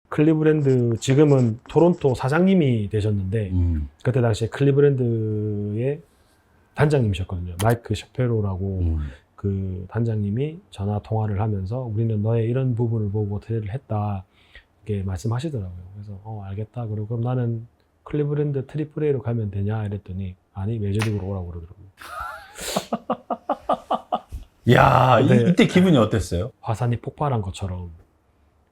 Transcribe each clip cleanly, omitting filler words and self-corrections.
클리브랜드 지금은 토론토 사장님이 되셨는데 그때 당시에 클리브랜드의 단장님이셨거든요. 마이크 샤페로라고 그 단장님이 전화 통화를 하면서 우리는 너의 이런 부분을 보고 트레이드를 했다 이렇게 말씀하시더라고요. 그래서 알겠다. 그리고 그럼 나는 클리브랜드 트리플 A로 가면 되냐 이랬더니 아니 메이저리그로 오라고 그러더라고요. 야, 이때 기분이 어땠어요? 화산이 폭발한 것처럼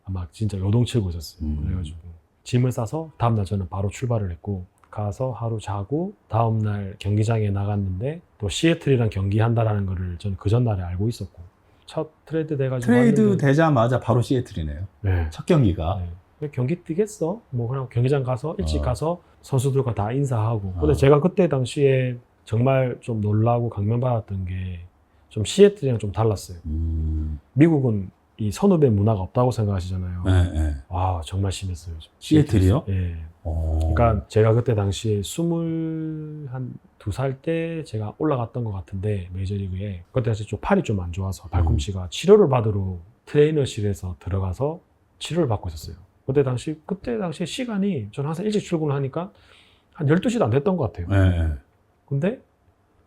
아마 진짜 요동치고 있었어요. 그래가지고 짐을 싸서 다음날 저는 바로 출발을 했고 가서 하루 자고 다음날 경기장에 나갔는데 또 시애틀이랑 경기한다라는 거를 저는 그 전날에 알고 있었고 첫 트레이드 돼가지고 트레이드 왔는데, 되자마자 바로 시애틀이네요. 네. 첫 경기가. 네. 경기 뛰겠어? 뭐 그냥 경기장 가서 일찍 가서 선수들과 다 인사하고 근데 제가 그때 당시에 정말 좀 놀라고 감명받았던 게 좀 시애틀이랑 좀 달랐어요. 미국은 이 선후배 문화가 없다고 생각하시잖아요. 네. 와 정말 심했어요. 시애틀이요? 예. 그러니까 제가 그때 당시에 22살 때 제가 올라갔던 것 같은데 메이저리그에 그때 당시 좀 팔이 좀 안 좋아서 발꿈치가 치료를 받으러 트레이너실에서 들어가서 치료를 받고 있었어요. 그때 당시에 시간이 저는 항상 일찍 출근을 하니까 한 12시도 안 됐던 것 같아요. 네. 근데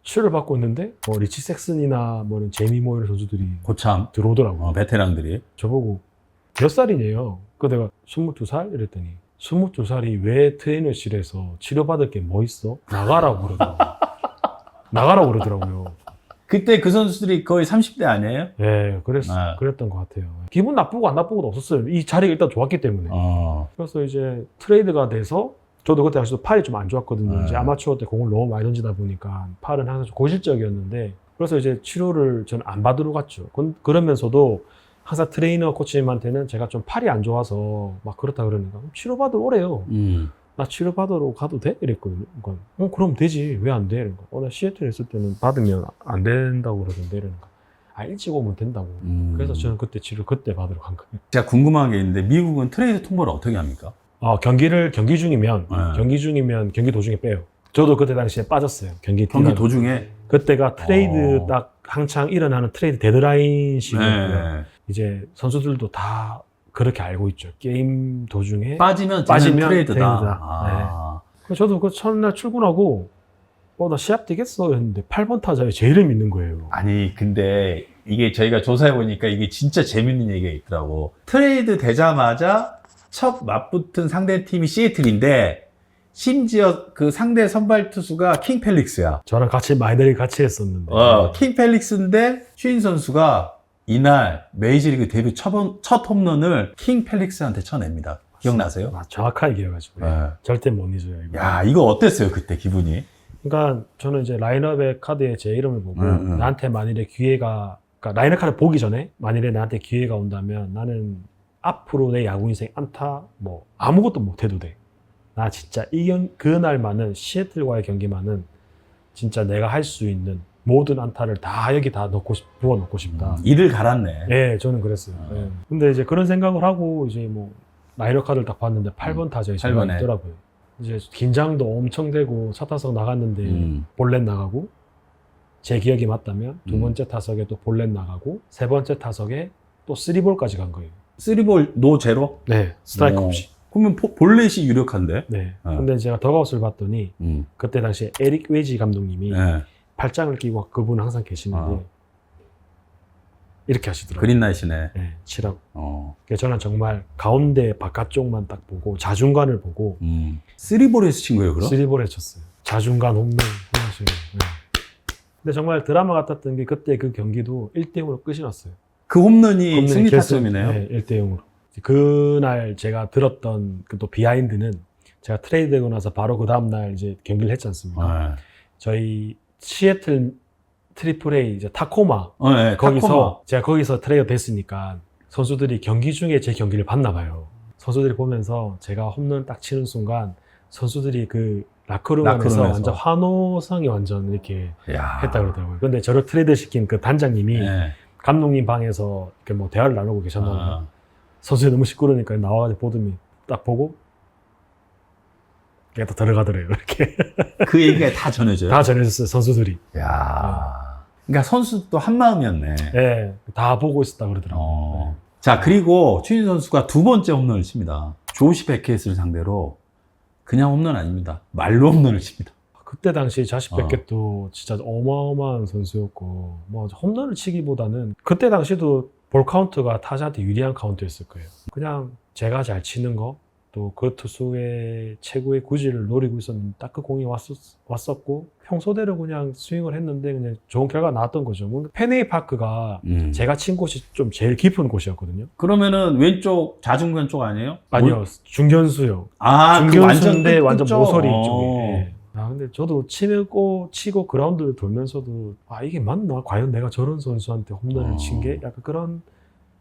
치료를 받고 있는데 리치 섹슨이나 뭐 제미 모일 선수들이 고참 들어오더라고요. 베테랑들이. 저보고 몇 살이냐요? 그 내가 22살? 이랬더니 22살이 왜 트레이너실에서 치료받을 게 뭐 있어? 나가라고 그러더라고요. 그때 그 선수들이 거의 30대 아니에요? 예, 그랬던 것 같아요. 기분 나쁘고 안 나쁘고도 없었어요. 이 자리가 일단 좋았기 때문에. 그래서 이제 트레이드가 돼서 저도 그때 당시도 팔이 좀 안 좋았거든요. 이제 아마추어 때 공을 너무 많이 던지다 보니까 팔은 항상 좀 고질적이었는데 그래서 이제 치료를 저는 안 받으러 갔죠. 그러면서도 항상 트레이너 코치님한테는 제가 좀 팔이 안 좋아서 막 그렇다 그러니까 치료받으러 오래요. 나 치료받으러 가도 돼? 이랬거든요. 그러니까 그럼 되지. 왜 안 돼? 그러니까 나 시애틀에 있을 때는 받으면 안 된다고 그러던데 이러니까 일찍 오면 된다고. 그래서 저는 그때 치료 그때 받으러 간 거예요. 제가 궁금한 게 있는데 미국은 트레이드 통보를 어떻게 합니까? 경기 중이면 경기 도중에 빼요. 저도 그때 당시에 빠졌어요. 경기 도중에? 그때가 트레이드 딱 한창 일어나는 트레이드 데드라인 시기였고요. 이제 선수들도 다 그렇게 알고 있죠. 게임 도중에 빠지면 트레이드다. 그래서 저도 그 첫날 출근하고 나 시합 뛰겠어 했는데 8번 타자에 제 이름이 있는 거예요. 아니 근데 이게 저희가 조사해 보니까 이게 진짜 재밌는 얘기가 있더라고. 트레이드 되자마자 첫 맞붙은 상대팀이 시애틀인데 심지어 그 상대 선발 투수가 킹 펠릭스야. 저랑 같이 마이너리그 같이 했었는데 킹 펠릭스인데 추인 선수가 이날 메이저리그 데뷔 첫 홈런을 킹 펠릭스한테 쳐냅니다. 기억나세요? 정확하게 기억하죠. 절대 못 잊어요. 이거. 야, 이거 어땠어요 그때 기분이? 그러니까 저는 이제 라인업의 카드에 제 이름을 보고 나한테 만일에 그러니까 라인업 카드 보기 전에 만일에 나한테 기회가 온다면 나는 앞으로 내 야구 인생 안타 뭐 아무것도 못해도 돼. 나 진짜 그날만은 시애틀과의 경기만은 진짜 내가 할 수 있는 모든 안타를 다 여기 다 부어 넣고 싶다. 이를 갈았네. 네, 저는 그랬어요. 네. 근데 이제 그런 생각을 하고 이제 뭐 라이너 카드를 딱 봤는데 8번 타자에 제가 있더라고요. 이제 긴장도 엄청 되고 차 타석 나갔는데 볼넷 나가고 제 기억이 맞다면 두 번째 타석에 또 볼넷 나가고 세 번째 타석에 또 3볼까지 간 거예요. 3볼 노 제로? 네, 스트라이크 없이. 그러면 볼넷이 유력한데? 네. 근데 제가 더가웃을 봤더니 그때 당시에 에릭 웨지 감독님이 팔짱을 끼고 그분은 항상 계시는데 이렇게 하시더라고요. 그린라이트네. 네, 치라고. 그래서 저는 정말 가운데 바깥쪽만 딱 보고 자중간을 보고 3볼에서 친 거예요, 그럼? 3볼에 쳤어요. 자중간 홈런. 네. 근데 정말 드라마 같았던 게 그때 그 경기도 1대0으로 끝이 났어요. 그 홈런이 승리 타점이네요. 네, 1대0으로. 그날 제가 들었던 그 또 비하인드는 제가 트레이드 되고 나서 바로 그 다음날 이제 경기를 했지 않습니까? 저희 시애틀 트리플 A 이제 타코마 거기서 제가 거기서 트레이더 됐으니까 선수들이 경기 중에 제 경기를 봤나 봐요. 선수들이 보면서 제가 홈런 딱 치는 순간 선수들이 그 라커룸 안에서 완전 환호성이 완전 이렇게 했다 그러더라고요. 근데 저를 트레이드 시킨 그 단장님이 감독님 방에서 이렇게 뭐 대화를 나누고 계셨나 봐요. 선수들이 너무 시끄러우니까 나와가지고 보더니 딱 보고 걔가 또 들어가더래요. 이렇게. 그 얘기가 다 전해져요? 다 전해졌어요, 선수들이. 그러니까 선수도 한 마음이었네. 네, 다 보고 있었다 그러더라고요. 자, 자, 그리고 추신 선수가 두 번째 홈런을 칩니다. 조시 베켓을 상대로 그냥 홈런 아닙니다. 말로 홈런을 칩니다. 그때 당시 자식 베켓도 진짜 어마어마한 선수였고 뭐 홈런을 치기보다는 그때 당시도 볼 카운트가 타자한테 유리한 카운트였을 거예요. 그냥 제가 잘 치는 거 또 그 투수의 최고의 구질을 노리고 있었는데 딱 그 공이 왔었고 평소대로 그냥 스윙을 했는데 그냥 좋은 결과가 나왔던 거죠. 뭐 페네이 파크가 제가 친 곳이 좀 제일 깊은 곳이었거든요. 그러면 왼쪽 좌중간 쪽 아니에요? 아니요, 중견수요. 아, 그 중견수인데 완전 끝쪽? 모서리 쪽에. 예. 아, 근데 저도 치고 그라운드를 돌면서도 아, 이게 맞나? 과연 내가 저런 선수한테 홈런을 친 게 약간 그런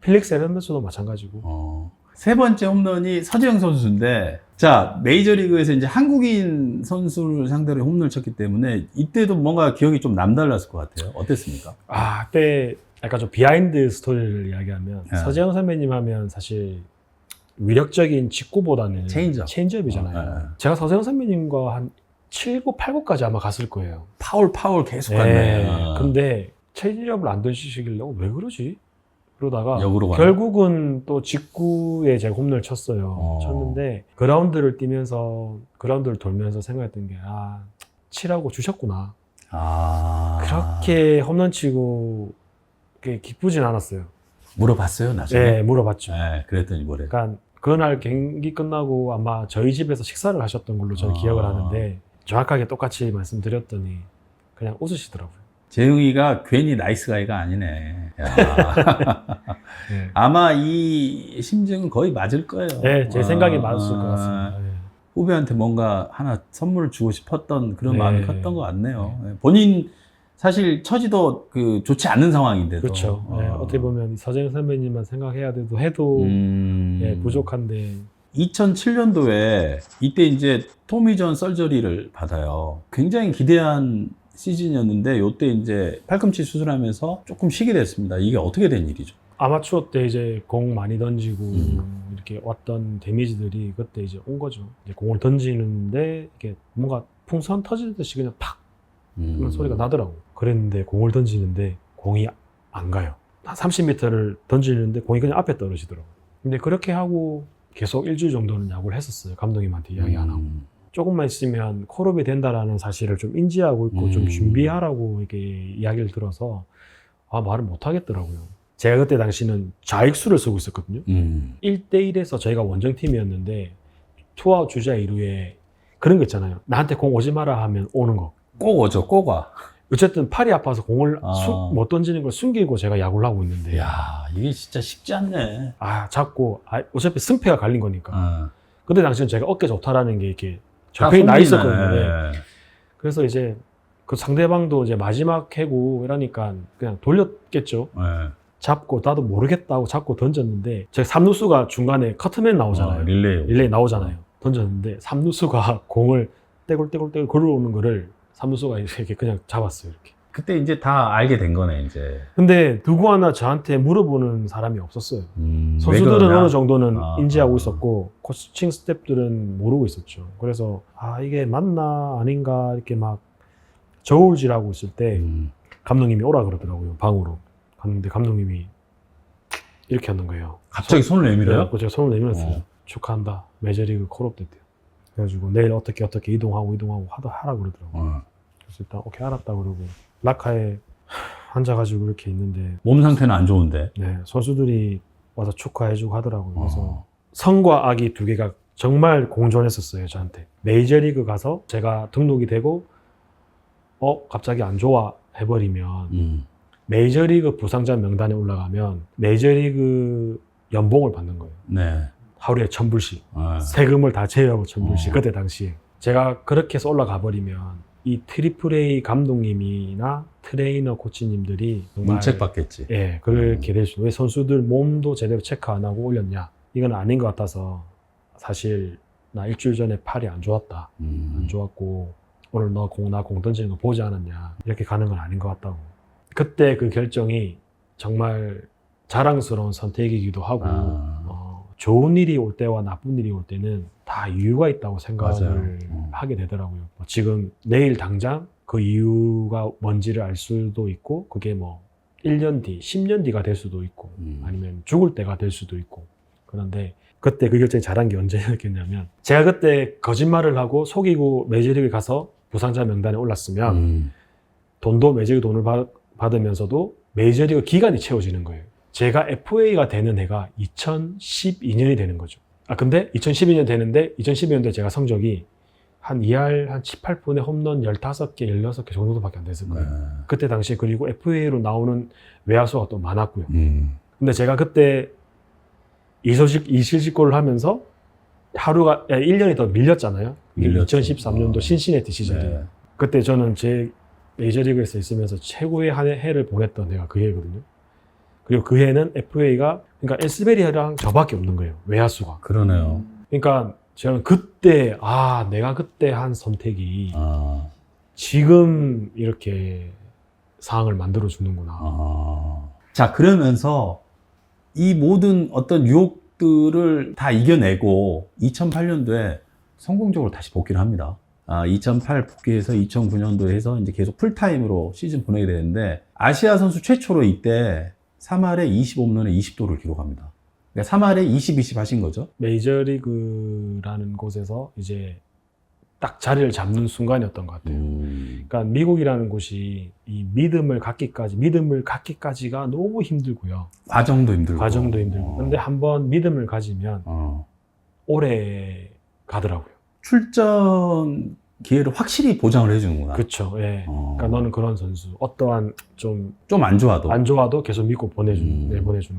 필릭스 에런더스도 마찬가지고. 세 번째 홈런이 서재영 선수인데, 자, 메이저리그에서 이제 한국인 선수를 상대로 홈런을 쳤기 때문에 이때도 뭔가 기억이 좀 남달랐을 것 같아요. 어땠습니까? 아, 그때 약간 좀 비하인드 스토리를 이야기하면 네. 서재영 선배님 하면 사실 위력적인 직구보다는 체인지업이잖아요. 네. 제가 서재영 선배님과 한 7구, 8구까지 아마 갔을 거예요. 파울 계속 갔네. 근데 체인지업을 안 던지시길래 왜 그러지? 그러다가 역으로 가네. 결국은 또 직구에 제가 홈런을 쳤어요. 쳤는데 그라운드를 뛰면서 그라운드를 돌면서 생각했던 게 아, 치라고 주셨구나. 그렇게 홈런 치고 기쁘진 않았어요. 물어봤어요, 나중에? 네, 물어봤죠. 네, 그랬더니 뭐래? 그러니까 그날 경기 끝나고 아마 저희 집에서 식사를 하셨던 걸로 저는 기억을 하는데 정확하게 똑같이 말씀드렸더니 그냥 웃으시더라고요. 재웅이가 괜히 나이스 가이가 아니네. 네. 아마 이 심증은 거의 맞을 거예요. 네, 제 생각이 맞을 것 같습니다. 네. 후배한테 뭔가 하나 선물을 주고 싶었던 그런 네. 마음이 컸던 것 같네요. 본인 사실 처지도 좋지 않은 상황인데도. 그렇죠. 네, 어떻게 보면 서재영 선배님만 생각해야 해도 네, 부족한데. 2007년도에 이때 이제 토미존 설저리를 받아요. 굉장히 기대한 시즌이었는데 요때 이제 팔꿈치 수술하면서 조금 쉬게 됐습니다. 이게 어떻게 된 일이죠? 아마추어 때 이제 공 많이 던지고 이렇게 왔던 데미지들이 그때 이제 온 거죠. 이제 공을 던지는데 이게 뭔가 풍선 터지듯이 그냥 팍 그런 소리가 나더라고. 그랬는데 공을 던지는데 공이 안 가요. 한 30m를 던지는데 공이 그냥 앞에 떨어지더라고. 근데 그렇게 하고 계속 일주일 정도는 야구를 했었어요. 감독님한테 이야기 안 하고. 조금만 있으면 콜업이 된다라는 사실을 좀 인지하고 있고 좀 준비하라고 이렇게 이야기를 들어서 아, 말을 못 하겠더라고요. 제가 그때 당시는 좌익수를 쓰고 있었거든요. 1대1에서 저희가 원정팀이었는데 투아웃 주자 2루에 그런 거 있잖아요. 나한테 공 오지 마라 하면 오는 거. 꼭 오죠, 꼭 와. 어쨌든 팔이 아파서 공을 못 던지는 걸 숨기고 제가 야구를 하고 있는데 야, 이게 진짜 쉽지 않네. 아, 자꾸 어차피 승패가 갈린 거니까. 그때 당시는 제가 어깨 좋다라는 게 이렇게 적혀이 나 있었거든요. 그래서 이제 그 상대방도 이제 마지막 해고 이러니까 그냥 돌렸겠죠. 잡고 나도 모르겠다고 잡고 던졌는데 제가 3루수가 중간에 커트맨 나오잖아요. 릴레이 나오잖아요. 던졌는데 3루수가 공을 떼굴떼굴떼굴 걸어오는 거를 3루수가 이렇게 그냥 잡았어요. 이렇게. 그때 이제 다 알게 된 거네, 이제. 근데 누구 하나 저한테 물어보는 사람이 없었어요. 선수들은 어느 정도는 인지하고 있었고 코칭 스태프들은 모르고 있었죠. 그래서 아, 이게 맞나 아닌가 이렇게 막 저울질하고 있을 때 감독님이 오라 그러더라고요. 방으로 갔는데 감독님이 이렇게 하는 거예요. 갑자기 손을 내밀어요? 제가 손을 내밀었어요. 축하한다. 메이저리그 콜업 됐대요. 그래가지고 내일 어떻게 이동하고 하라 그러더라고요. 그래서 일단 오케이 알았다 그러고 라카에 앉아가지고 이렇게 있는데 몸 상태는 안 좋은데. 네, 선수들이 와서 축하해주고 하더라고요. 그래서 성과 악이 두 개가 정말 공존했었어요, 저한테. 메이저리그 가서 제가 등록이 되고 갑자기 안 좋아 해버리면 메이저리그 부상자 명단에 올라가면 메이저리그 연봉을 받는 거예요. 네. 하루에 1,000불씩. 세금을 다 제외하고 1,000불씩. 그때 당시에. 제가 그렇게 해서 올라가 버리면 이 트리플 A 감독님이나 트레이너 코치님들이 정말 문책 받겠지. 예, 그렇게 될 수. 왜 선수들 몸도 제대로 체크 안 하고 올렸냐? 이건 아닌 것 같아서 사실 나 일주일 전에 팔이 안 좋았다. 안 좋았고 오늘 나 공 던지는 거 보지 않았냐? 이렇게 가는 건 아닌 것 같다고. 그때 그 결정이 정말 자랑스러운 선택이기도 하고 좋은 일이 올 때와 나쁜 일이 올 때는 다 이유가 있다고 생각을 하게 되더라고요. 지금 내일 당장 그 이유가 뭔지를 알 수도 있고 그게 뭐 1년 뒤, 10년 뒤가 될 수도 있고 아니면 죽을 때가 될 수도 있고 그런데 그때 그 결정이 잘한 게 언제였겠냐면 제가 그때 거짓말을 하고 속이고 메이저리그 가서 부상자 명단에 올랐으면 돈도 메이저리그 돈을 받으면서도 메이저리그 기간이 채워지는 거예요. 제가 FA가 되는 해가 2012년이 되는 거죠. 근데 2012년 되는데 2012년도에 제가 성적이 한 2할 한 18분에 홈런 15개, 16개 정도밖에 안 됐을 거예요. 그때 당시에 그리고 FA로 나오는 외야수가 또 많았고요. 근데 제가 그때 이실직고를 하면서 하루가 1년이 더 밀렸잖아요. 2013년도 신시내티 시절이에요. 그때 저는 제 메이저리그에서 있으면서 최고의 한 해를 보냈던 해가 그 해거든요. 그리고 그 해는 FA가 그러니까 에스베리아랑 저밖에 없는 거예요. 외야수가. 그러네요. 그러니까 저는 그때 내가 그때 한 선택이 지금 이렇게 상황을 만들어 주는구나. 자, 그러면서 이 모든 어떤 유혹들을 다 이겨내고 2008년도에 성공적으로 다시 복귀를 합니다. 2008 복귀해서 2009년도에 해서 이제 계속 풀타임으로 시즌 보내게 되는데 아시아 선수 최초로 이때 3할에 25홈런에 20도를 기록합니다. 그러니까 3할에 20 하신 거죠? 메이저리그라는 곳에서 이제 딱 자리를 잡는 순간이었던 것 같아요. 그러니까 미국이라는 곳이 이 믿음을 갖기까지가 너무 힘들고요. 과정도 힘들고. 근데 한번 믿음을 가지면 오래 가더라고요. 출전 기회를 확실히 보장을 해주는구나. 그렇죠. 예. 그러니까 너는 그런 선수. 어떠한 좀 안 좋아도 계속 믿고 보내주는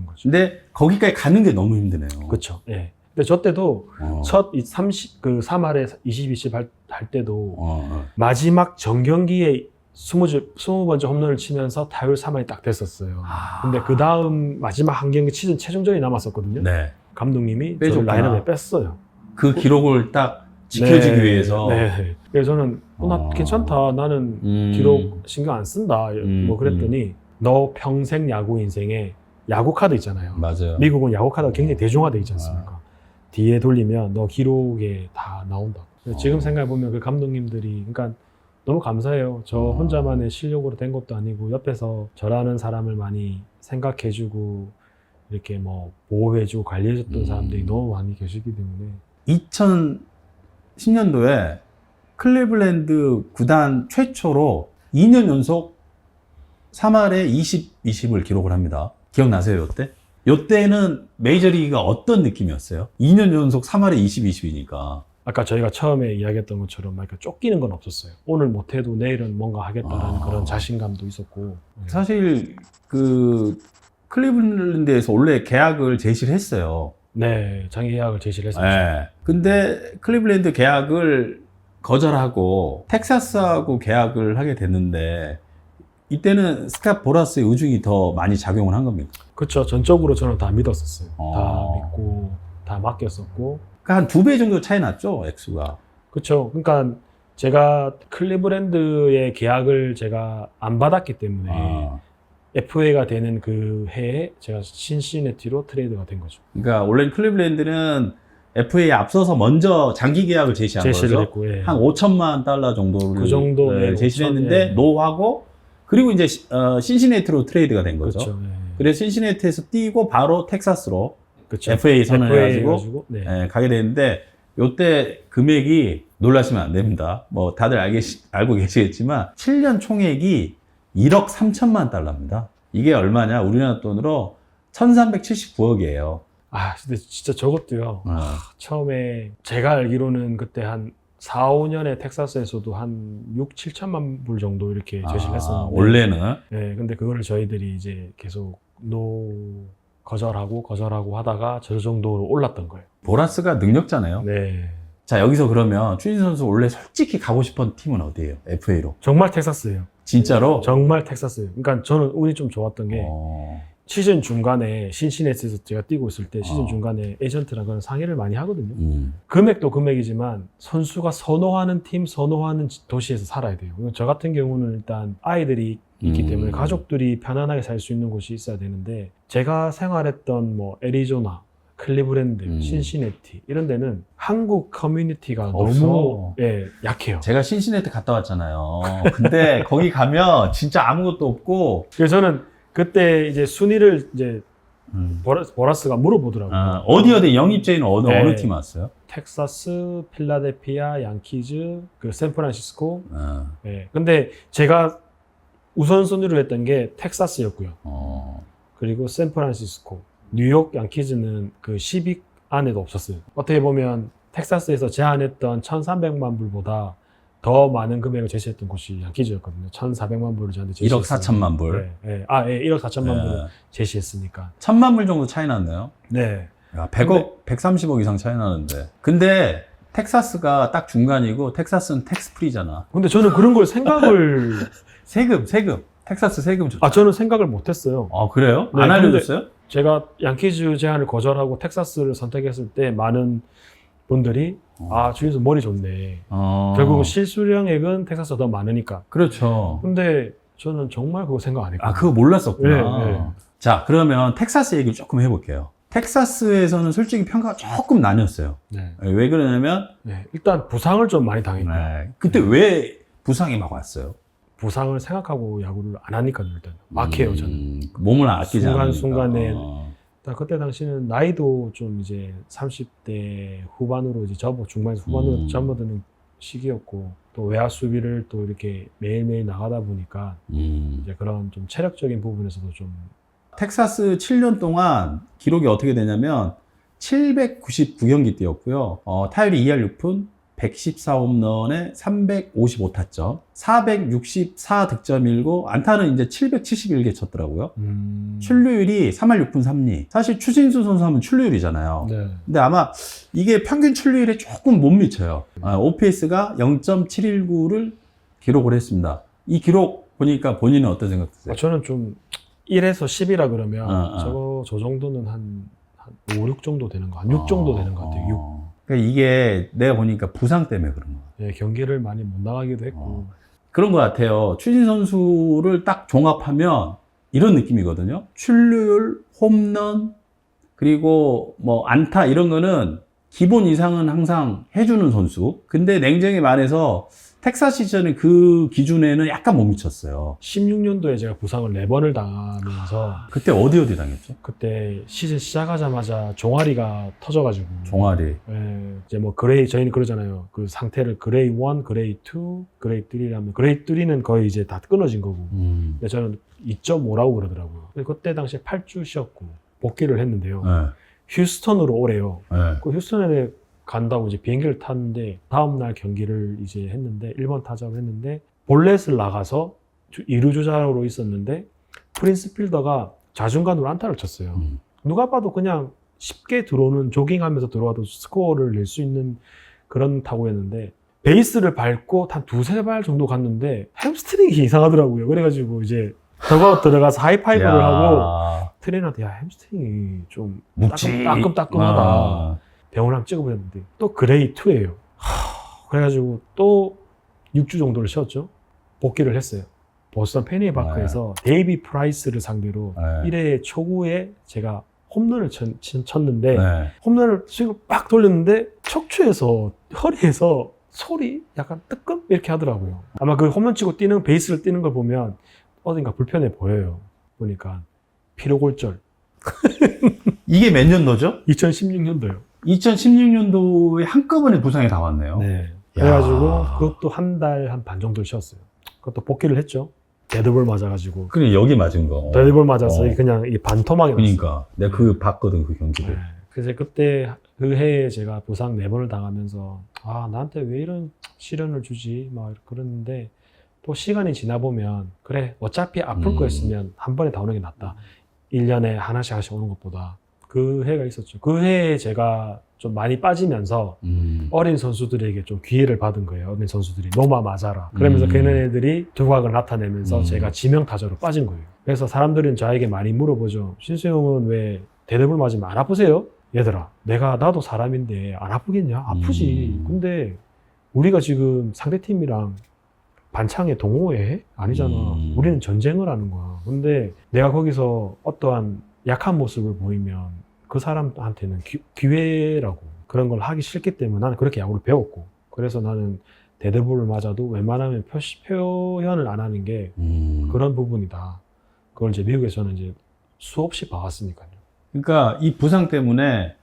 거죠. 근데 거기까지 가는 게 너무 힘드네요. 그렇죠. 예. 근데 저 때도 첫 3할에 20 할 때도 마지막 정경기에 20번째 홈런을 치면서 타율 3할이 딱 됐었어요. 근데 그 다음 마지막 한 경기 시즌 최종전이 남았었거든요. 네. 감독님이 저를 라인업에 뺐어요. 그 기록을 딱 지켜주기 위해서. 네. 그래서 저는 나 괜찮다. 나는 기록 신경 안 쓴다. 뭐 그랬더니 너 평생 야구 인생에 야구 카드 있잖아요. 맞아요. 미국은 야구 카드가 굉장히 대중화되어 있지 않습니까? 뒤에 돌리면 너 기록에 다 나온다. 지금 생각해보면 그 감독님들이 그러니까 너무 감사해요. 저 혼자만의 실력으로 된 것도 아니고 옆에서 저라는 사람을 많이 생각해주고 이렇게 뭐 보호해주고 관리해줬던 사람들이 너무 많이 계시기 때문에 2010년도에 클리블랜드 구단 최초로 2년 연속 3할에 20을 기록을 합니다. 기억나세요, 요때? 요때는 메이저리그가 어떤 느낌이었어요? 2년 연속 3할에 20이니까. 아까 저희가 처음에 이야기했던 것처럼 막 쫓기는 건 없었어요. 오늘 못해도 내일은 뭔가 하겠다라는 그런 자신감도 있었고. 사실 그 클리블랜드에서 원래 계약을 제시를 했어요. 네, 장기 계약을 제시를 했었죠. 네. 근데 클리블랜드 계약을 거절하고 텍사스하고 계약을 하게 됐는데 이때는 스캇 보라스의 의중이 더 많이 작용을 한 겁니까? 그렇죠. 전적으로 저는 다 믿었었어요. 다 믿고 다 맡겼었고. 그러니까 한 2배 정도 차이 났죠, 액수가. 그렇죠. 그러니까 제가 클리브랜드의 계약을 제가 안 받았기 때문에 FA가 되는 그 해에 제가 신시내티로 트레이드가 된 거죠. 그러니까 원래 클리블랜드는 FA에 앞서서 먼저 장기 계약을 제시를 거죠. 했고, 예. 한 5천만 달러 정도를 그 정도 제시를 했는데 노하고 그리고 이제 신시내티로 트레이드가 된 거죠. 그렇죠. 예. 그래서 신시내티에서 뛰고 바로 텍사스로 그렇죠. FA 선언을 해가지고 네. 가게 되는데 요때 금액이 놀라시면 안 됩니다. 뭐 다들 알고 계시겠지만 7년 총액이 1억 3천만 달러입니다. 이게 얼마냐? 우리나라 돈으로 1379억이에요. 근데 진짜 저것도요. 처음에 제가 알기로는 그때 한 4, 5년에 텍사스에서도 한 6, 7천만 불 정도 이렇게 제시를 했었는데 원래는? 네, 근데 그거를 저희들이 이제 계속 거절하고 하다가 저 정도로 올랐던 거예요. 보라스가 능력자네요. 네. 자, 여기서 그러면 추진 선수 원래 솔직히 가고 싶은 팀은 어디예요? FA로? 정말 텍사스예요. 진짜로? 정말 텍사스예요. 그러니까 저는 운이 좀 좋았던 게 시즌 중간에 신시내티에서 제가 뛰고 있을 때 시즌 중간에 에이전트랑 그런 상의를 많이 하거든요. 금액도 금액이지만 선수가 선호하는 팀, 선호하는 도시에서 살아야 돼요. 저 같은 경우는 일단 아이들이 있기 때문에 가족들이 편안하게 살 수 있는 곳이 있어야 되는데 제가 생활했던 뭐 애리조나, 클리브랜드, 신시내티 이런 데는 한국 커뮤니티가 너무 약해요. 제가 신시내티 갔다 왔잖아요. 근데 거기 가면 진짜 아무것도 없고 그래서 저는 그때 이제 순위를 이제 보라스가 물어보더라고요. 어디 영입제는 네. 어느 팀 왔어요? 텍사스, 필라델피아, 양키즈, 그 샌프란시스코. 네. 근데 제가 우선순위로 했던 게 텍사스였고요. 그리고 샌프란시스코, 뉴욕 양키즈는 그 10위 안에도 없었어요. 어떻게 보면 텍사스에서 제안했던 1,300만 불보다 더 많은 금액을 제시했던 곳이 양키즈였거든요. 1,400만 불을 저한테 1억 제시했어요. 4천만 불. 네. 1억 4천만 불을 제시했으니까. 1,000만 불 정도 차이 났네요. 네. 야, 100억, 130억 이상 차이 나는데. 근데 텍사스가 딱 중간이고 텍사스는 텍스 프리잖아. 근데 저는 그런 걸 생각을 세금. 텍사스 세금 좋다. 저는 생각을 못 했어요. 그래요? 네, 안 알려줬어요? 제가 양키즈 제안을 거절하고 텍사스를 선택했을 때 많은 분들이 주인수 머리 좋네. 결국은 실수령액은 텍사스가 더 많으니까. 그렇죠. 근데 저는 정말 그거 생각 안 했거든요. 그거 몰랐었구나. 네. 자, 그러면 텍사스 얘기를 조금 해볼게요. 텍사스에서는 솔직히 평가가 조금 나뉘었어요. 네. 왜 그러냐면, 일단 부상을 좀 많이 당했고 그때 왜 부상이 막 왔어요? 부상을 생각하고 야구를 안 하니까요. 일단 막해요 저는. 몸을 아끼지 않으니까. 순간순간에 그때 당시는 나이도 좀 이제 30대 후반으로 이제 중반에서 후반으로 접어드는 시기였고 또 외야 수비를 또 이렇게 매일매일 나가다 보니까 이제 그런 좀 체력적인 부분에서도 좀 텍사스 7년 동안 기록이 어떻게 되냐면 799경기 뛰었고요. 타율이 2할 6푼, 114홈런에 355타점, 464득점이고 안타는 이제 771개 쳤더라고요. 출루율이 3할 6푼 3리. 사실 추신수 선수 하면 출루율이잖아요. 네. 근데 아마 이게 평균 출루율에 조금 못 미쳐요. OPS가 0.719를 기록을 했습니다. 이 기록 보니까 본인은 어떤 생각 드세요? 저는 좀 1에서 10이라 그러면 저 정도는 한 5, 6 정도 되는 거, 한 6 정도 되는 것 같아요. 6. 그러니까 이게 내가 보니까 부상 때문에 그런 거 같아요. 네, 경기를 많이 못 나가기도 했고. 그런 것 같아요. 추신 선수를 딱 종합하면 이런 느낌이거든요. 출루율, 홈런, 그리고 뭐 안타 이런 거는 기본 이상은 항상 해주는 선수. 근데 냉정히 말해서 텍사스 시절은 그 기준에는 약간 못 미쳤어요. 16년도에 제가 부상을 4번을 당하면서 그때 어디 당했죠? 그때 시즌 시작하자마자 종아리가 터져가지고 종아리. 이제 뭐 그레이 저희는 그러잖아요. 그 상태를 그레이 1, 그레이 2, 그레이 3라면 그레이 3는 거의 이제 다 끊어진 거고 근데 저는 2.5라고 그러더라고요. 그때 당시에 8주 쉬었고 복귀를 했는데요. 휴스턴으로 오래요. 그 휴스턴에 간다고 이제 비행기를 탔는데 다음날 경기를 이제 했는데 1번 타자를 했는데 볼넷을 나가서 2루 주자로 있었는데 프린스 필더가 좌중간으로 안타를 쳤어요. 누가 봐도 그냥 쉽게 들어오는 조깅하면서 들어와도 스코어를 낼 수 있는 그런 타구였는데 베이스를 밟고 한 2-3발 정도 갔는데 햄스트링이 이상하더라고요. 그래가지고 이제 더가웃 들어가서 하이파이브를 하고 트레이너한테 햄스트링이 좀 따끔따끔하다. 병원을 한번 찍어보셨는데 또 그레이 2예요. 그래가지고 또 6주 정도를 쉬었죠. 복귀를 했어요. 보스턴 페니에바크에서 데이비 프라이스를 상대로 1회 초구에 제가 홈런을 쳤는데 홈런을 스윙을 빡 돌렸는데 척추에서 허리에서 소리 약간 뜨끔 이렇게 하더라고요. 아마 그 홈런 치고 뛰는 베이스를 뛰는 걸 보면 어딘가 불편해 보여요. 보니까 피로골절. 이게 몇 년도죠? 2016년도요. 2016년도에 한꺼번에 부상이 다 왔네요. 네. 그래가지고 그것도 한 달 한 반 정도를 쉬었어요. 그것도 복귀를 했죠. 데드볼 맞아가지고. 그래 여기 맞은 거. 데드볼 맞아서 그냥 이 반토막이 났어요. 그러니까 내가 그거 봤거든 그 경기를. 네. 그래서 그때 그 해에 제가 부상 4번을 당하면서 나한테 왜 이런 시련을 주지 막 그랬는데 또 시간이 지나 보면 그래 어차피 아플 거였으면 한 번에 다 오는 게 낫다. 1년에 하나씩 오는 것보다. 그 해가 있었죠. 그 해에 제가 좀 많이 빠지면서 어린 선수들에게 좀 기회를 받은 거예요. 어린 선수들이 노마 마자라. 그러면서 걔네들이 두각을 나타내면서 제가 지명타자로 빠진 거예요. 그래서 사람들은 저에게 많이 물어보죠. 신수 형은 왜 데드볼 맞으면 안 아프세요? 얘들아, 나도 사람인데 안 아프겠냐? 아프지. 근데 우리가 지금 상대팀이랑 반창에 동호회? 아니잖아. 우리는 전쟁을 하는 거야. 근데 내가 거기서 어떠한 약한 모습을 보이면 그 사람한테는 기회라고 그런 걸 하기 싫기 때문에 나는 그렇게 야구를 배웠고 그래서 나는 데드볼을 맞아도 웬만하면 표현을 안 하는 게 그런 부분이다. 그걸 이제 미국에서는 이제 수없이 봐왔으니까요. 그러니까 이 부상 때문에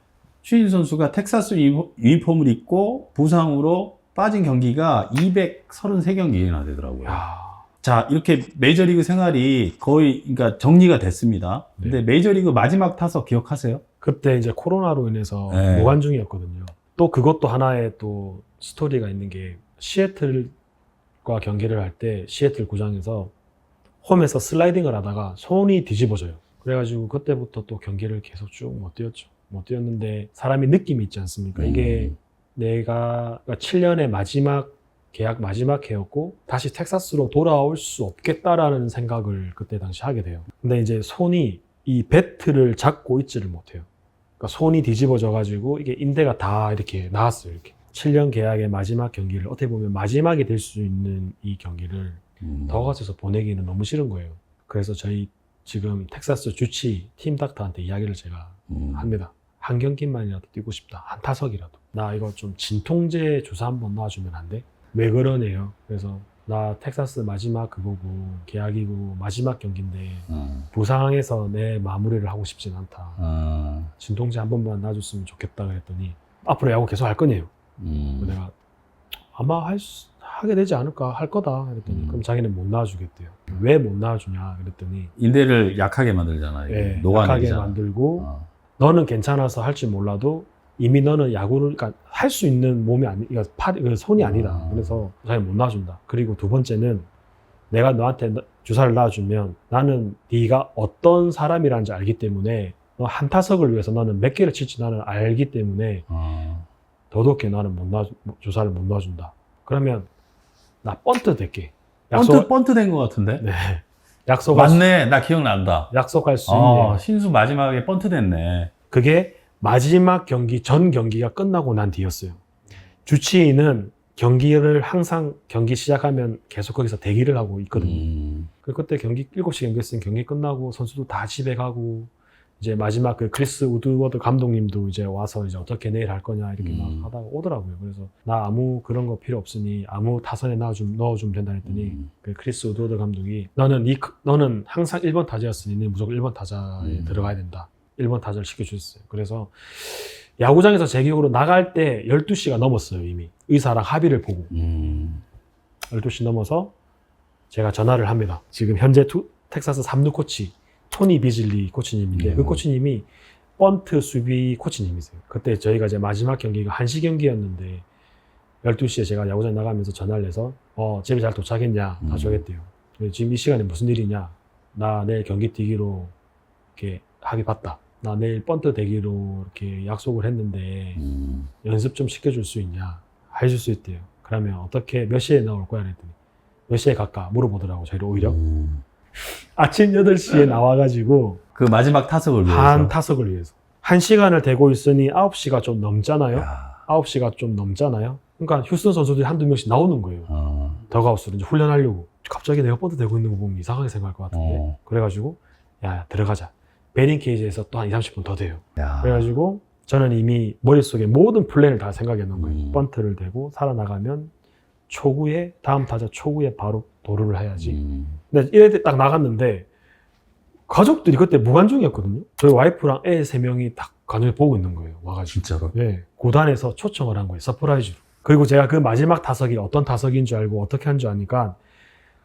추신 선수가 텍사스 유니폼을 입고 부상으로 빠진 경기가 233경기나 되더라고요. 야, 자, 이렇게 메이저리그 생활이 거의 그러니까 정리가 됐습니다. 네. 근데 메이저리그 마지막 타석 기억하세요? 그때 이제 코로나로 인해서 네. 무관중이었거든요. 또 그것도 하나의 또 스토리가 있는 게 시애틀과 경기를 할 때 시애틀 구장에서 홈에서 슬라이딩을 하다가 손이 뒤집어져요. 그래가지고 그때부터 또 경기를 계속 쭉 못 뛰었죠. 못 뛰었는데 사람이 느낌이 있지 않습니까? 이게 내가 7년의 마지막 계약 마지막 해였고 다시 텍사스로 돌아올 수 없겠다라는 생각을 그때 당시 하게 돼요. 근데 이제 손이 이 배트를 잡고 있지를 못해요. 그러니까 손이 뒤집어져 가지고 이게 인대가 다 이렇게 나왔어요. 이렇게 7년 계약의 마지막 경기를 어떻게 보면 마지막이 될 수 있는 이 경기를 더가스에서 보내기는 너무 싫은 거예요. 그래서 저희 지금 텍사스 주치 팀 닥터한테 이야기를 제가 합니다. 한 경기만이라도 뛰고 싶다. 한 타석이라도. 나 이거 좀 진통제 주사 한번 놔주면 안 돼? 왜 그러네요. 그래서 나 텍사스 마지막 그거고 계약이고 마지막 경기인데 부상해서 내 마무리를 하고 싶진 않다. 진통제 한 번만 놔줬으면 좋겠다 그랬더니 앞으로 야구 계속 할 거네요. 내가 아마 하게 되지 않을까 할 거다 그랬더니 그럼 자기는 못 놔주겠대요. 왜 못 놔주냐 그랬더니 인대를 약하게 만들잖아요. 예, 녹아내잖아. 약하게 만들고 너는 괜찮아서 할 줄 몰라도 이미 너는 야구를 그러니까 할 수 있는 몸이 아니, 그러니까 손이 아니다. 그래서 자기는 못 놔준다. 그리고 두 번째는 내가 너한테 주사를 놔주면 나는 네가 어떤 사람이라는지 알기 때문에 너 한 타석을 위해서 너는 몇 개를 칠지 나는 알기 때문에 더더욱이 나는 주사를 못 놔준다. 그러면 나 번트 될게. 번트 된 것 같은데? 네. 약속할 맞네. 나 기억난다. 약속할 수 있네. 신수 마지막에 번트 됐네. 그게 마지막 경기 전 경기가 끝나고 난 뒤였어요. 주치의는 경기를 항상 경기 시작하면 계속 거기서 대기를 하고 있거든요. 그때 경기 7시 경기했으니 경기 끝나고 선수도 다 집에 가고 이제 마지막 그 크리스 우드워드 감독님도 이제 와서 이제 어떻게 내일 할 거냐 이렇게 막 하다가 오더라고요. 그래서 나 아무 그런 거 필요 없으니 아무 타선에 넣어주면 된다 했더니 그 크리스 우드워드 감독이 너는 항상 1번 타자였으니 너 무조건 1번 타자에 들어가야 된다. 1번 타자를 시켜주셨어요. 그래서 야구장에서 제 기억으로 나갈 때 12시가 넘었어요. 이미 의사랑 합의를 보고 12시 넘어서 제가 전화를 합니다. 지금 현재 텍사스 3루 코치 토니 비즐리 코치님인데 그 코치님이 번트 수비 코치님이세요. 그때 저희가 이제 마지막 경기가 1시 경기였는데 12시에 제가 야구장 나가면서 전화를 해서 집에 잘 도착했냐 다 줘야겠대요. 지금 이 시간에 무슨 일이냐 나 내일 경기 뛰기로 이렇게 합의 봤다. 나 내일 번트 대기로 이렇게 약속을 했는데 연습 좀 시켜줄 수 있냐 해줄 수 있대요. 그러면 어떻게 몇 시에 나올 거야 그랬더니 몇 시에 갈까 물어보더라고. 저희를 오히려 아침 8시에 나와가지고 그 마지막 타석을 위해서 한 타석을 위해서 1시간을 대고 있으니 9시가 좀 넘잖아요. 9시가 좀 넘잖아요. 그러니까 휴스턴 선수들이 한두 명씩 나오는 거예요. 더가우스로 이제 훈련하려고. 갑자기 내가 번트 대고 있는 거 보면 이상하게 생각할 것 같은데 그래가지고 야 들어가자. 배팅 케이지에서 또 한 20, 30분 더 돼요. 그래가지고 저는 이미 머릿속에 모든 플랜을 다 생각해 놓은 거예요. 번트를 대고 살아나가면 다음 타자 초구에 바로 도루를 해야지. 근데 이럴 때 딱 나갔는데 가족들이 그때 무관중이었거든요. 저희 와이프랑 애 3명이 딱 간호에 보고 있는 거예요. 와가지고. 진짜로? 네. 구단에서 초청을 한 거예요. 서프라이즈로. 그리고 제가 그 마지막 타석이 어떤 타석인 줄 알고 어떻게 한 줄 아니까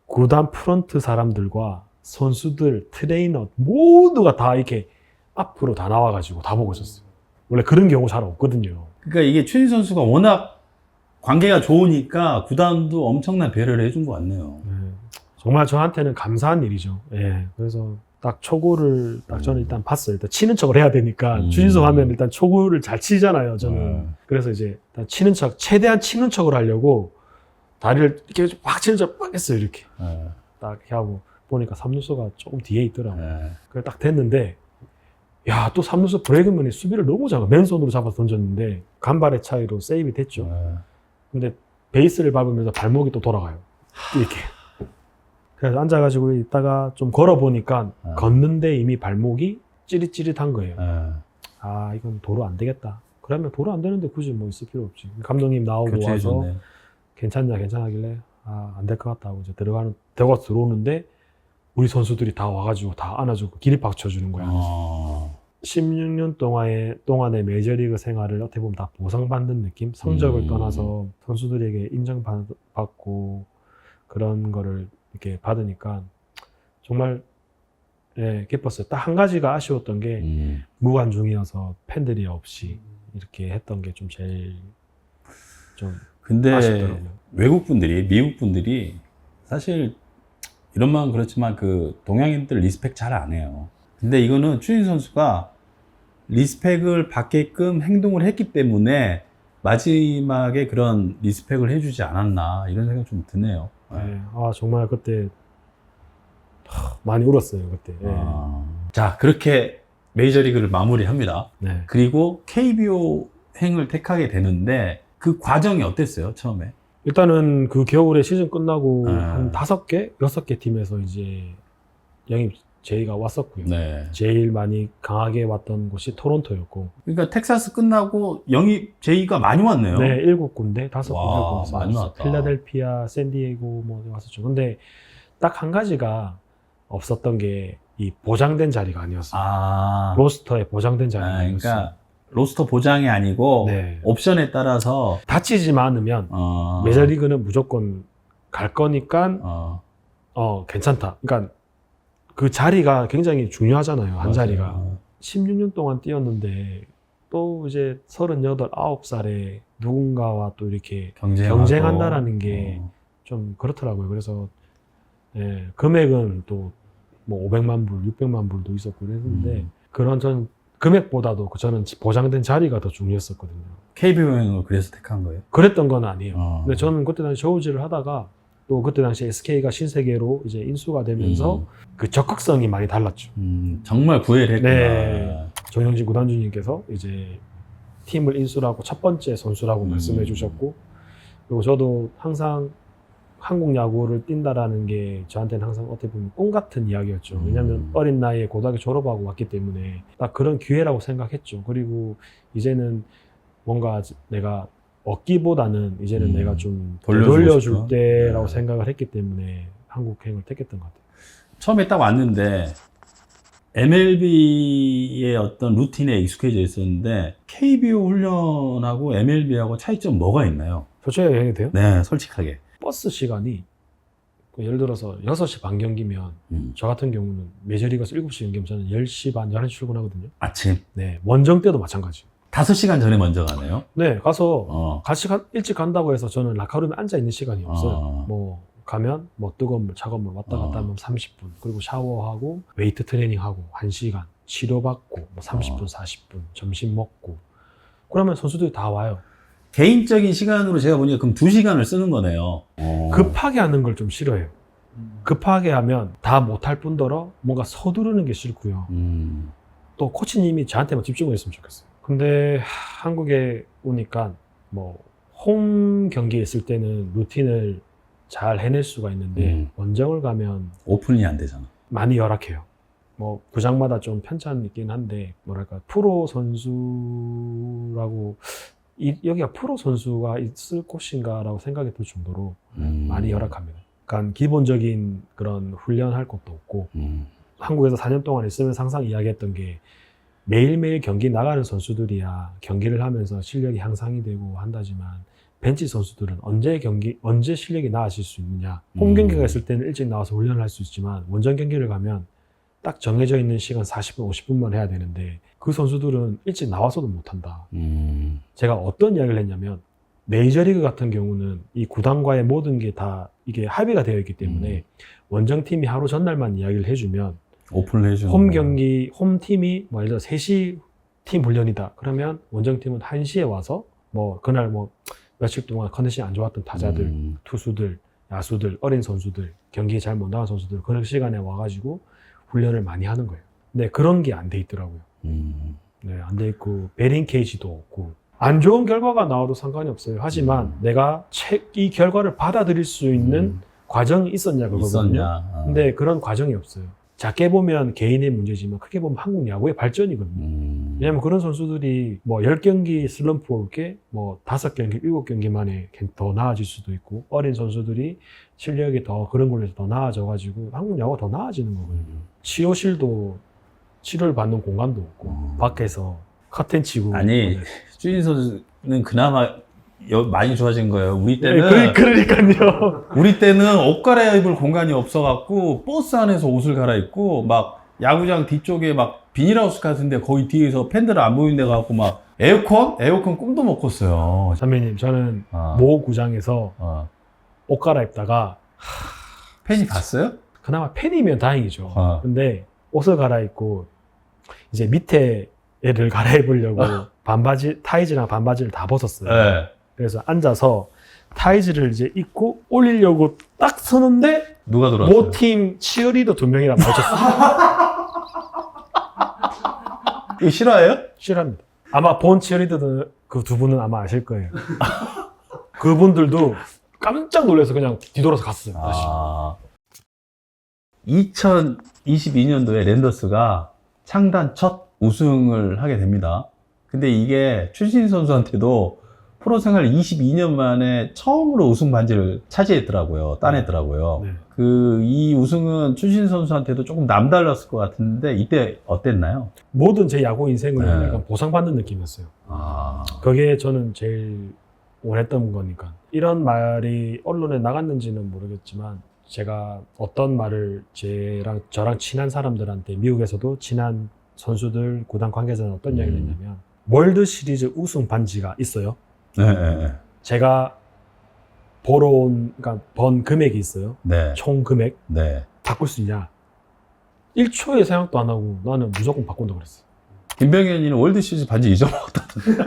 구단 프런트 사람들과 선수들, 트레이너 모두가 다 이렇게 앞으로 다 나와가지고 다 보고 있었어요. 원래 그런 경우 잘 없거든요. 그러니까 이게 추신 선수가 워낙 관계가 좋으니까 구단도 엄청난 배려를 해준 것 같네요. 네. 정말 저한테는 감사한 일이죠. 예. 그래서 딱 초구를 저는 일단 봤어요. 일단 치는 척을 해야 되니까 추신수 하면 일단 초구를 잘 치잖아요. 저는. 그래서 이제 일단 최대한 치는 척을 하려고 다리를 이렇게 확 치는 척 막 했어요. 이렇게. 딱 이렇게 하고 보니까 3루수가 조금 뒤에 있더라고요. 그래 딱 됐는데 야, 또 3루수 브레이크맨이 수비를 너무 잘해. 맨손으로 잡아서 던졌는데 간발의 차이로 세이브 됐죠. 근데 베이스를 밟으면서 발목이 또 돌아가요. 이렇게. 그래서 앉아가지고 있다가 좀 걸어보니까 걷는데 이미 발목이 찌릿찌릿한 거예요. 아, 이건 도루 안 되겠다. 그러면 도루 안 되는데 굳이 뭐 있을 필요 없지. 감독님 나오고 와서 괜찮냐 괜찮아길래 안 될 것 같다고 이제 들어오는데 우리 선수들이 다 와가지고 다 안아주고 기립박수 쳐주는 거야. 16년 동안의 메이저리그 생활을 어떻게 보면 다 보상받는 느낌? 성적을 떠나서 선수들에게 인정받고 그런 거를 이렇게 받으니까 정말 예, 기뻤어요. 딱 한 가지가 아쉬웠던 게 무관중이어서 팬들이 없이 이렇게 했던 게 좀 제일 좀 근데 아쉽더라고요. 외국 분들이, 미국 분들이 사실 이런 말은 그렇지만 그 동양인들 리스펙 잘 안 해요. 근데 이거는 추신 선수가 리스펙을 받게끔 행동을 했기 때문에 마지막에 그런 리스펙을 해주지 않았나 이런 생각 좀 드네요. 네. 아 정말 그때 많이 울었어요 그때. 예. 자, 그렇게 메이저리그를 마무리합니다. 네. 그리고 KBO 행을 택하게 되는데 그 과정이 어땠어요, 처음에? 일단은 그 겨울에 시즌 끝나고 네. 한 5개, 6개 팀에서 이제 영입 제의가 왔었고요. 네. 제일 많이 강하게 왔던 곳이 토론토였고. 그러니까 텍사스 끝나고 영입 제의가 많이 왔네요. 네, 7군데, 5군데. 와, 많이 왔다. 필라델피아, 샌디에고 뭐 왔었죠. 근데 딱 한 가지가 없었던 게 이 보장된 자리가 아니었어요. 로스터에 보장된 자리가 아니었어요. 그러니까 로스터 보장이 아니고 네. 옵션에 따라서 다치지만 않으면 메이저리그는 무조건 갈 거니까 괜찮다. 그러니까 그 자리가 굉장히 중요하잖아요. 한 자리가. 16년 동안 뛰었는데 또 이제 38, 9살에 누군가와 또 이렇게 경쟁한다라는 게 좀 그렇더라고요. 그래서 예, 금액은 또 뭐 500만 불, 600만 불도 있었고 그랬는데 그런 전 금액보다도 저는 보장된 자리가 더 중요했었거든요. KBO행을 그래서 택한 거예요? 그랬던 건 아니에요. 근데 저는 그때 당시 저우지를 하다가 또 그때 당시 SK가 신세계로 이제 인수가 되면서 그 적극성이 많이 달랐죠. 정말 구애를 했구나. 네. 정영진 구단주님께서 이제 팀을 인수하고 첫 번째 선수라고 말씀해 주셨고, 그리고 저도 항상 한국 야구를 뛴다라는 게 저한테는 항상 어떻게 보면 꿈 같은 이야기였죠. 왜냐하면 어린 나이에 고등학교 졸업하고 왔기 때문에 딱 그런 기회라고 생각했죠. 그리고 이제는 뭔가 내가 얻기보다는 이제는 내가 좀 돌려줄 때라고 생각을 했기 때문에 한국행을 택했던 것 같아요. 처음에 딱 왔는데 MLB의 어떤 루틴에 익숙해져 있었는데 KBO 훈련하고 MLB하고 차이점 뭐가 있나요? 솔직히 얘기해도 돼요? 네, 솔직하게. 버스 시간이 예를 들어서 6시 반 경기면 저 같은 경우는 메이저리그에서 7시 경기면 저는 10시 반, 11시 출근하거든요. 아침? 네, 원정 때도 마찬가지. 5시간 전에 먼저 가네요? 네, 가서 같이 일찍 간다고 해서 저는 라카룸에 앉아있는 시간이 없어요. 뭐 가면 뭐 뜨거운 물, 차가운 물 왔다 갔다 하면 30분, 그리고 샤워하고 웨이트 트레이닝하고 1시간, 치료받고 뭐 30분, 40분, 점심 먹고 그러면 선수들이 다 와요. 개인적인 시간으로 제가 보니까 그럼 2시간을 쓰는 거네요. 급하게 하는 걸 좀 싫어해요. 급하게 하면 다 못할 뿐더러 뭔가 서두르는 게 싫고요. 또 코치님이 저한테만 집중을 했으면 좋겠어요. 근데 한국에 오니까 뭐 홈 경기에 있을 때는 루틴을 잘 해낼 수가 있는데 원정을 가면 오픈이 안 되잖아. 많이 열악해요. 뭐 구장마다 좀 편차는 있긴 한데 뭐랄까 프로 선수라고 여기가 프로 선수가 있을 곳인가라고 생각이 들 정도로 많이 열악합니다. 그러니까 기본적인 그런 훈련할 것도 없고 한국에서 4년 동안 있으면서 항상 이야기했던 게 매일매일 경기 나가는 선수들이야 경기를 하면서 실력이 향상이 되고 한다지만 벤치 선수들은 언제 실력이 나아질 수 있느냐. 홈 경기가 있을 때는 일찍 나와서 훈련을 할 수 있지만 원정 경기를 가면 딱 정해져 있는 시간 40분, 50분만 해야 되는데 그 선수들은 일찍 나와서도 못한다. 제가 어떤 이야기를 했냐면 메이저리그 같은 경우는 이 구단과의 모든 게 다 이게 합의가 되어 있기 때문에 원정팀이 하루 전날만 이야기를 해주면 오픈을 해주는 홈팀이 뭐 예를 들어 3시 팀 훈련이다. 그러면 원정팀은 1시에 와서 뭐 그날 뭐 며칠 동안 컨디션이 안 좋았던 타자들, 투수들, 야수들, 어린 선수들, 경기에 잘 못 나간 선수들 그런 시간에 와가지고 훈련을 많이 하는 거예요. 근데 그런 게 안 돼 있더라고요. 네, 안 돼 있고 베링 케이지도 없고 안 좋은 결과가 나와도 상관이 없어요. 하지만 내가 이 결과를 받아들일 수 있는 과정이 있었냐 그거거든요. 근데 그런 과정이 없어요. 작게 보면 개인의 문제지만 크게 보면 한국 야구의 발전이거든요. 왜냐면 그런 선수들이 뭐 10경기 슬럼프 올게 뭐 5경기, 7경기 만에 더 나아질 수도 있고 어린 선수들이 실력이 더 그런 걸로 해서 더 나아져가지고 한국 야구가 더 나아지는 거거든요. 치료실도 치료를 받는 공간도 없고 밖에서 커튼 치고 아니, 추신 선수는 그나마 많이 좋아진 거예요. 우리 네, 때는 그러니까요. 우리 때는 옷 갈아입을 공간이 없어갖고 버스 안에서 옷을 갈아입고 막 야구장 뒤쪽에 막 비닐하우스 같은데 거기 뒤에서 팬들 안 보이는 데 가갖고 막 에어컨 꿈도 못 꿨어요. 선배님 저는 모 구장에서 옷 갈아입다가 팬이 봤어요? 그나마 팬이면 다행이죠. 근데 옷을 갈아입고 이제 밑에 애를 갈아입으려고 반바지, 타이즈랑 반바지를 다 벗었어요. 네. 그래서 앉아서 타이즈를 이제 입고 올리려고 딱 서는데 누가 들어왔어요? 모팀 치어리더 2명이랑 마주쳤어요. 이거 실화예요? 싫어합니다. 아마 본 치어리더 그 두 분은 아마 아실 거예요. 그분들도 깜짝 놀라서 그냥 뒤돌아서 갔어요. 다시. 2022년도에 랜더스가 창단 첫 우승을 하게 됩니다. 근데 이게 추신 선수한테도 프로 생활 22년 만에 처음으로 우승 반지를 차지했더라고요. 따냈더라고요. 네. 이 우승은 추신 선수한테도 조금 남달랐을 것 같은데 이때 어땠나요? 모든 제 야구 인생을 네. 약간 보상받는 느낌이었어요. 그게 저는 제일 원했던 거니까. 이런 말이 언론에 나갔는지는 모르겠지만 제가 어떤 말을 저랑 친한 사람들한테 미국에서도 친한 선수들, 구단 관계자는 어떤 이야기를 했냐면 월드 시리즈 우승 반지가 있어요. 네. 제가 보러 온, 그러니까 번 금액이 있어요. 네. 총 금액. 네. 바꿀 수 있냐? 1초의 생각도 안 하고 나는 무조건 바꾼다고 그랬어요. 김병현이는 월드 시리즈 반지 잊어먹었다던데.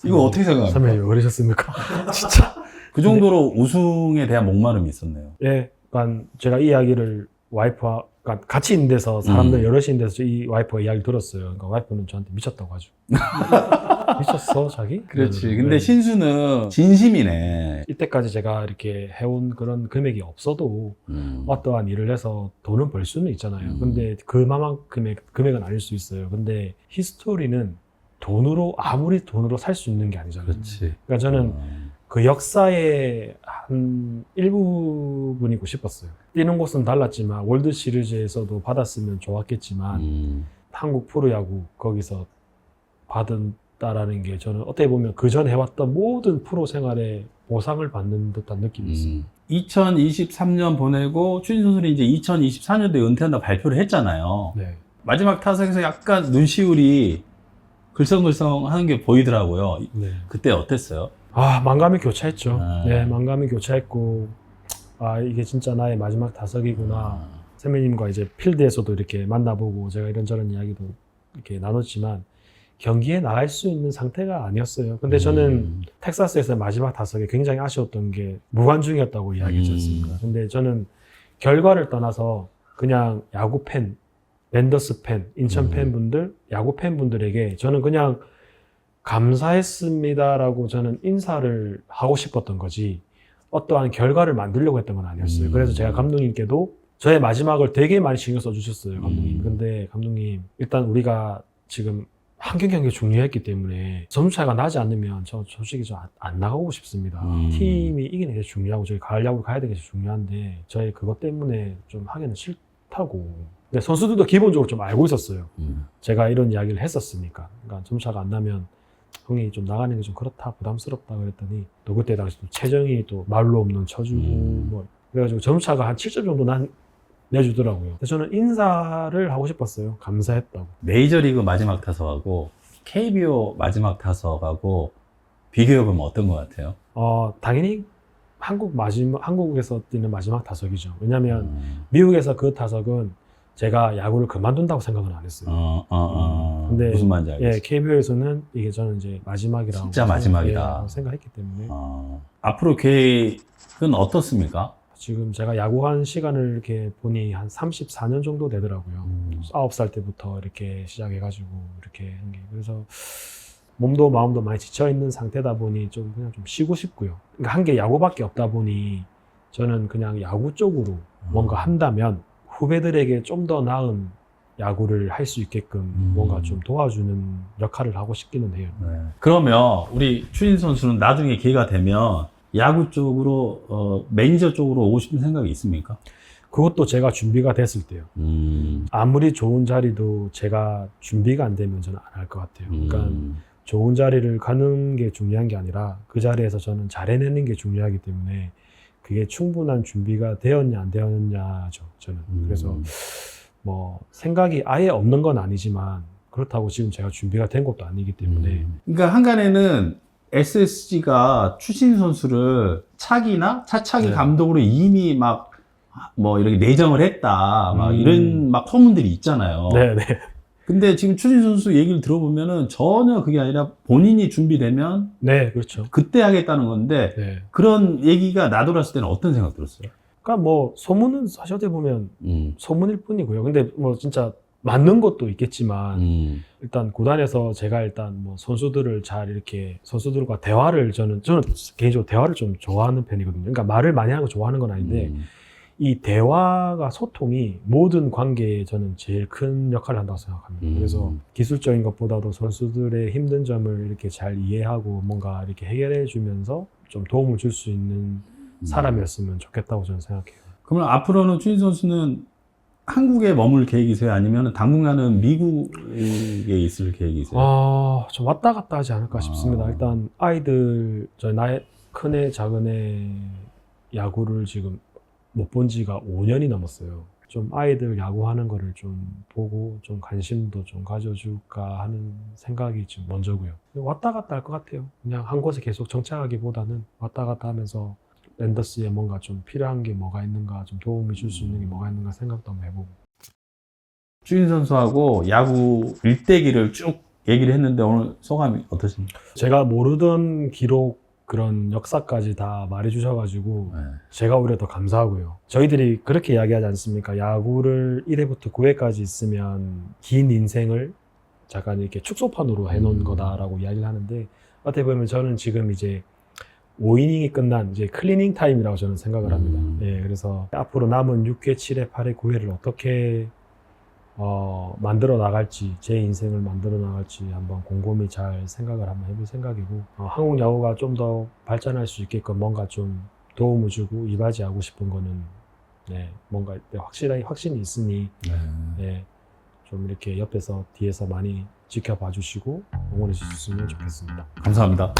이거 어떻게 생각합니까? 선배님 왜 그러셨습니까? 진짜. 그 정도로 우승에 대한 목마름이 있었네요. 예, 그러니까 제가 이 이야기를 와이프와 그러니까 같이 있는 데서 사람들 여럿이 있는 데서 이 와이프가 이야기를 들었어요. 그러니까 와이프는 저한테 미쳤다고 하죠. 미쳤어 자기? 그렇지. 네. 근데 신수는 진심이네. 이때까지 제가 이렇게 해온 그런 금액이 없어도 어떠한 일을 해서 돈은 벌 수는 있잖아요. 근데 그만큼의 금액은 아닐 수 있어요. 근데 히스토리는 돈으로 아무리 돈으로 살 수 있는 게 아니잖아요. 그렇지. 그러니까 저는 그 역사의 한 일부분이고 싶었어요. 뛰는 곳은 달랐지만 월드 시리즈에서도 받았으면 좋았겠지만 한국 프로야구 거기서 받았다라는 게 저는 어떻게 보면 그전 해왔던 모든 프로 생활에 보상을 받는 듯한 느낌이 있어요. 2023년 보내고 추신 선수는 이제 2024년도에 은퇴한다 발표를 했잖아요. 네. 마지막 타석에서 약간 눈시울이 글썽글썽 하는 게 보이더라고요. 네. 그때 어땠어요? 만감이 교차했죠. 아. 네, 만감이 교차했고, 이게 진짜 나의 마지막 타석이구나. 선배님과 이제 필드에서도 이렇게 만나보고 제가 이런저런 이야기도 이렇게 나눴지만 경기에 나갈 수 있는 상태가 아니었어요. 근데 저는 텍사스에서 마지막 타석에 굉장히 아쉬웠던 게 무관중이었다고 이야기했지 않습니까? 근데 저는 결과를 떠나서 그냥 야구 팬, 랜더스 팬, 인천 팬분들, 야구 팬분들에게 저는 그냥 감사했습니다라고 저는 인사를 하고 싶었던 거지 어떠한 결과를 만들려고 했던 건 아니었어요. 그래서 제가 감독님께도 저의 마지막을 되게 많이 신경 써주셨어요, 감독님. 근데 감독님, 일단 우리가 지금 한 경기 중요했기 때문에 점수차가 나지 않으면 저 솔직히 안 나가고 싶습니다. 팀이 이기는 게 중요하고 저희 가을 야구 가야 되는 게 중요한데 저희 그것 때문에 좀 하기는 싫다고. 근데 선수들도 기본적으로 좀 알고 있었어요. 제가 이런 이야기를 했었으니까. 그러니까 점수차가 안 나면 형이 좀 나가는 게 좀 그렇다, 부담스럽다 그랬더니 또 그때 당시 또 최정이 또 말로 없는 쳐주고 뭐 그래가지고 점수차가 한 7점 정도 내주더라고요. 그래서 저는 인사를 하고 싶었어요. 감사했다고. 메이저리그 마지막 타석하고 KBO 마지막 타석하고 비교해보면 어떤 것 같아요? 당연히 한국에서 뛰는 마지막 타석이죠. 왜냐면 미국에서 그 타석은 제가 야구를 그만둔다고 생각은 안 했어요. 근데 무슨 말인지 알겠어요. KBO에서는 이게 저는 이제 마지막이라고 진짜 마지막이다. 생각했기 때문에 앞으로 계획은 어떻습니까? 지금 제가 야구한 시간을 이렇게 보니 한 34년 정도 되더라고요. 9살 때부터 이렇게 시작해가지고 이렇게 한 게. 그래서 몸도 마음도 많이 지쳐있는 상태다 보니 그냥 좀 쉬고 싶고요. 그러니까 한 게 야구밖에 없다 보니 저는 그냥 야구 쪽으로 뭔가 한다면 후배들에게 좀 더 나은 야구를 할 수 있게끔 뭔가 좀 도와주는 역할을 하고 싶기는 해요. 네. 그러면 우리 추신 선수는 나중에 기회가 되면 야구 쪽으로 매니저 쪽으로 오고 싶은 생각이 있습니까? 그것도 제가 준비가 됐을 때요. 아무리 좋은 자리도 제가 준비가 안 되면 저는 안 할 것 같아요. 그러니까 좋은 자리를 가는 게 중요한 게 아니라 그 자리에서 저는 잘해내는 게 중요하기 때문에 그게 충분한 준비가 되었냐 안 되었냐죠, 저는. 그래서 뭐 생각이 아예 없는 건 아니지만 그렇다고 지금 제가 준비가 된 것도 아니기 때문에 그러니까 한간에는 SSG가 추신 선수를 차기나 차차기 네. 감독으로 이미 막 뭐 이렇게 내정을 했다 막 이런 막 소문들이 있잖아요. 네네. 근데 지금 추신 선수 얘기를 들어보면은 전혀 그게 아니라 본인이 준비되면 네, 그렇죠. 그때 하겠다는 건데 네. 그런 얘기가 나돌았을 때는 어떤 생각 들었어요? 그러니까 뭐 소문은 사실 어떻게 보면 소문일 뿐이고요. 근데 뭐 진짜 맞는 것도 있겠지만 일단 구단에서 제가 일단 뭐 선수들을 잘 이렇게 선수들과 대화를 저는 개인적으로 대화를 좀 좋아하는 편이거든요. 그러니까 말을 많이 하는 거 좋아하는 건 아닌데 이 대화가 소통이 모든 관계에 저는 제일 큰 역할을 한다고 생각합니다. 그래서 기술적인 것보다도 선수들의 힘든 점을 이렇게 잘 이해하고 뭔가 이렇게 해결해 주면서 좀 도움을 줄 수 있는 사람이었으면 좋겠다고 저는 생각해요. 그러면 앞으로는 추신 선수는 한국에 머물 계획이세요? 아니면 당분간은 미국에 있을 계획이세요? 좀 왔다 갔다 하지 않을까 싶습니다. 일단 아이들, 나의 큰애, 작은애 야구를 지금 못 본 지가 5년이 넘었어요. 좀 아이들 야구하는 거를 좀 보고 좀 관심도 좀 가져줄까 하는 생각이 지금 먼저고요. 왔다 갔다 할 것 같아요. 그냥 한 곳에 계속 정착하기보다는 왔다 갔다 하면서 랜더스에 뭔가 좀 필요한 게 뭐가 있는가, 좀 도움이 줄 수 있는 게 뭐가 있는가 생각도 한번 해보고. 추신 선수하고 야구 일대기를 쭉 얘기를 했는데 오늘 소감이 어떠십니까? 제가 모르던 기록 그런 역사까지 다 말해주셔가지고 제가 오히려 더 감사하고요. 저희들이 그렇게 이야기하지 않습니까? 야구를 1회부터 9회까지 있으면 긴 인생을 잠깐 이렇게 축소판으로 해놓은 거다라고 이야기를 하는데 어떻게 보면 저는 지금 이제 5이닝이 끝난 이제 클리닝 타임이라고 저는 생각을 합니다. 예, 그래서 앞으로 남은 6회, 7회, 8회, 9회를 어떻게 만들어 나갈지, 제 인생을 만들어 나갈지 한번 곰곰이 잘 생각을 한번 해볼 생각이고, 한국 야구가 좀 더 발전할 수 있게끔 뭔가 좀 도움을 주고 이바지하고 싶은 거는, 네, 뭔가 확신이 있으니, 네, 좀 이렇게 옆에서, 뒤에서 많이 지켜봐 주시고, 응원해 주셨으면 좋겠습니다. 감사합니다.